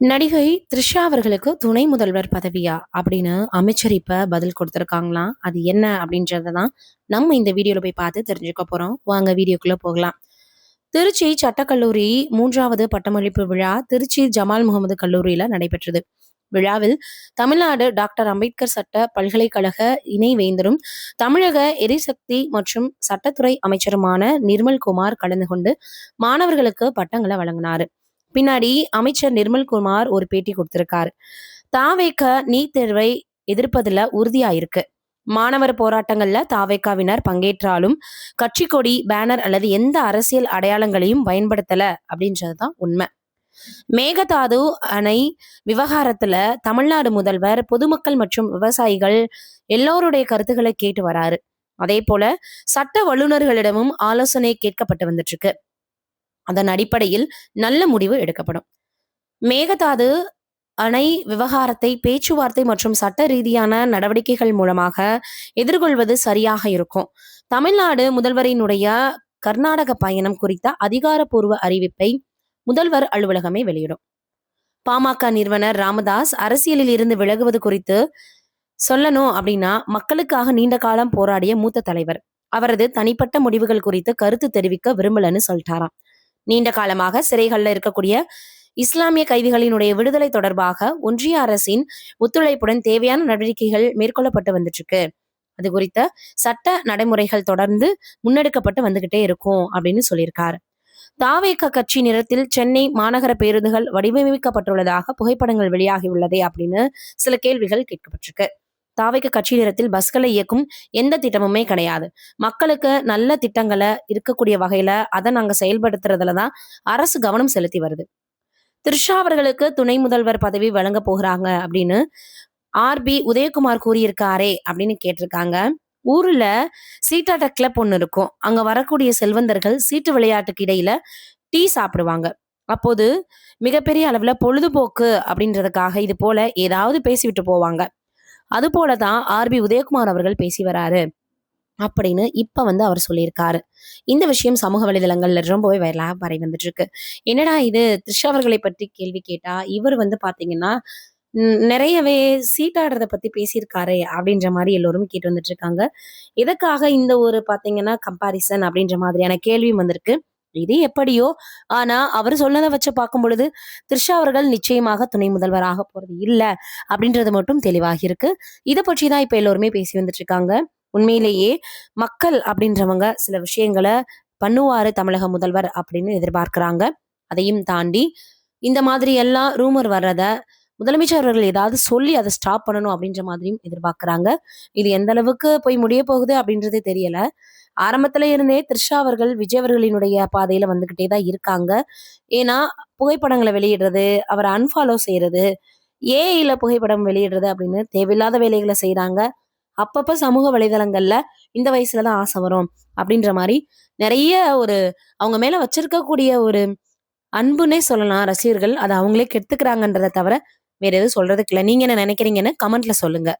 நடிகை த்ரிஷா அவர்களுக்கு துணை முதல்வர் பதவியா அப்படின்னு அமைச்சர் இப்ப பதில் கொடுத்திருக்காங்களாம். அது என்ன அப்படின்றத தான் நம்ம இந்த வீடியோல போய் பார்த்து தெரிஞ்சுக்க போறோம். வாங்க வீடியோக்குள்ள போகலாம். திருச்சி சட்டக்கல்லூரி 3வது பட்டமளிப்பு விழா திருச்சி ஜமால் முகமது கல்லூரியில நடைபெற்றது. விழாவில் தமிழ்நாடு டாக்டர் அம்பேத்கர் சட்ட பல்கலைக்கழக இணைவேந்தரும் தமிழக எரிசக்தி மற்றும் சட்டத்துறை அமைச்சருமான நிர்மல்குமார் கலந்து கொண்டு மாணவர்களுக்கு பட்டங்களை வழங்கினாரு. பின்னாடி அமைச்சர் நிர்மல்குமார் ஒரு பேட்டி கொடுத்திருக்காரு. தாவேக நீட் தேர்வை எதிர்ப்பதுல உறுதியா இருக்கு. மாணவர் போராட்டங்கள்ல தாவேக்காவினர் பங்கேற்றாலும் கட்சி கொடி, பேனர் அல்லது எந்த அரசியல் அடையாளங்களையும் பயன்படுத்தல அப்படின்றதுதான் உண்மை. மேகதாது அணை விவகாரத்துல தமிழ்நாடு முதல்வர் பொதுமக்கள் மற்றும் விவசாயிகள் எல்லோருடைய கருத்துக்களை கேட்டு வராரு. அதே போல சட்ட வல்லுநர்களிடமும் ஆலோசனை கேட்கப்பட்டு வந்துட்டு இருக்கு. அதன் அடிப்படையில் நல்ல முடிவு எடுக்கப்படும். மேகதாது அணை விவகாரத்தை பேச்சுவார்த்தை மற்றும் சட்ட ரீதியான நடவடிக்கைகள் மூலமாக எதிர்கொள்வது சரியாக இருக்கும். தமிழ்நாடு முதல்வரினுடைய கர்நாடக பயணம் குறித்த அதிகாரப்பூர்வ அறிவிப்பை முதல்வர் அலுவலகமே வெளியிடும். பாமக நிறுவனர் ராமதாஸ் அரசியலில் இருந்து விலகுவது குறித்து சொல்லணும் அப்படின்னா, மக்களுக்காக நீண்ட காலம் போராடிய மூத்த தலைவர். அவரது தனிப்பட்ட முடிவுகள் குறித்து கருத்து தெரிவிக்க விரும்பலன்னு சொல்லிட்டாராம். நீண்ட காலமாக சிறைகள்ல இருக்கக்கூடிய இஸ்லாமிய கைதிகளினுடைய விடுதலை தொடர்பாக ஒன்றிய அரசின் ஒத்துழைப்புடன் தேவையான நடவடிக்கைகள் மேற்கொள்ளப்பட்டு வந்துட்டு இருக்கு. அது குறித்த சட்ட நடைமுறைகள் தொடர்ந்து முன்னெடுக்கப்பட்டு வந்துகிட்டே இருக்கும் அப்படின்னு சொல்லியிருக்காரு. தாவேக கட்சி நிறத்தில் சென்னை மாநகர பேருந்துகள் வடிவமைக்கப்பட்டுள்ளதாக புகைப்படங்கள் வெளியாகி உள்ளதே அப்படின்னு சில கேள்விகள் கேட்கப்பட்டிருக்கு. தாவேக கட்சி நிறத்தில் பஸ்களை இயக்கும் எந்த திட்டமுமே கிடையாது. மக்களுக்கு நல்ல திட்டங்களை இருக்கக்கூடிய வகையில அதை நாங்க செயல்படுத்துறதுலதான் அரசு கவனம் செலுத்தி வருது. த்ரிஷா அவர்களுக்கு துணை முதல்வர் பதவி வழங்க போகிறாங்க அப்படின்னு RB உதயகுமார் கூறியிருக்காரே அப்படின்னு கேட்டிருக்காங்க. ஊர்ல சீட்டாட்ட கிளப் ஒண்ணு இருக்கும். அங்க வரக்கூடிய செல்வந்தர்கள் சீட்டு விளையாட்டுக்கு இடையில டீ சாப்பிடுவாங்க. அப்போது மிகப்பெரிய அளவுல பொழுதுபோக்கு அப்படின்றதுக்காக இது போல ஏதாவது பேசிவிட்டு போவாங்க. அது போலதான் RB உதயகுமார் அவர்கள் பேசி வராரு அப்படின்னு இப்ப அவர் சொல்லியிருக்காரு. இந்த விஷயம் சமூக வலைதளங்கள்ல ரொம்பவே வைரலாக பரவி வந்துட்டு இருக்கு. என்னடா இது, த்ரிஷா அவர்களை பற்றி கேள்வி கேட்டா இவர் பாத்தீங்கன்னா நிறையவே சீட்டாடுறத பத்தி பேசியிருக்காரு அப்படின்ற மாதிரி எல்லோரும் கேட்டு வந்துட்டு இருக்காங்க. எதுக்காக இந்த ஒரு பாத்தீங்கன்னா கம்பாரிசன் அப்படின்ற மாதிரியான கேள்வியும் வந்திருக்கு. இது எப்படியோ, ஆனா அவர் சொன்னதை வச்சு பார்க்கும் பொழுது த்ரிஷா அவர்கள் நிச்சயமாக துணை முதல்வராக போறது இல்ல அப்படின்றது மட்டும் தெளிவாகி இருக்கு. இதை பற்றி தான் இப்ப எல்லோருமே பேசி வந்துட்டு இருக்காங்க. உண்மையிலேயே மக்கள் அப்படின்றவங்க சில விஷயங்களை பண்ணுவாரு தமிழக முதல்வர் அப்படின்னு எதிர்பார்க்கிறாங்க. அதையும் தாண்டி இந்த மாதிரி எல்லாம் ரூமர் வர்றத முதலமைச்சர் அவர்கள் ஏதாவது சொல்லி அதை ஸ்டாப் பண்ணணும் அப்படின்ற மாதிரியும் எதிர்பார்க்கிறாங்க. இது எந்த அளவுக்கு போய் முடிய போகுது அப்படின்றது தெரியல. ஆரம்பத்துல இருந்தே த்ரிஷா அவர்கள் விஜய் அவர்களினுடைய பாதையில வந்துகிட்டே தான் இருக்காங்க. ஏன்னா புகைப்படங்களை வெளியிடுறது, அவரை அன்ஃபாலோ செய்யறது, ஏஐல புகைப்படம் வெளியிடுறது அப்படின்னு தேவையில்லாத வேலைகளை செய்யறாங்க. அப்பப்ப சமூக வலைதளங்கள்ல இந்த வயசுலதான் ஆசை வரும் அப்படின்ற மாதிரி நிறைய ஒரு அவங்க மேல வச்சிருக்கக்கூடிய ஒரு அன்புன்னே சொல்லலாம் ரசிகர்கள். அதை அவங்களே கெடுத்துக்கிறாங்கன்றத தவிர வேற எதுவும் சொல்றதுக்கு இல்லை. நீங்க என்ன நினைக்கிறீங்கன்னு கமெண்ட்ல சொல்லுங்க.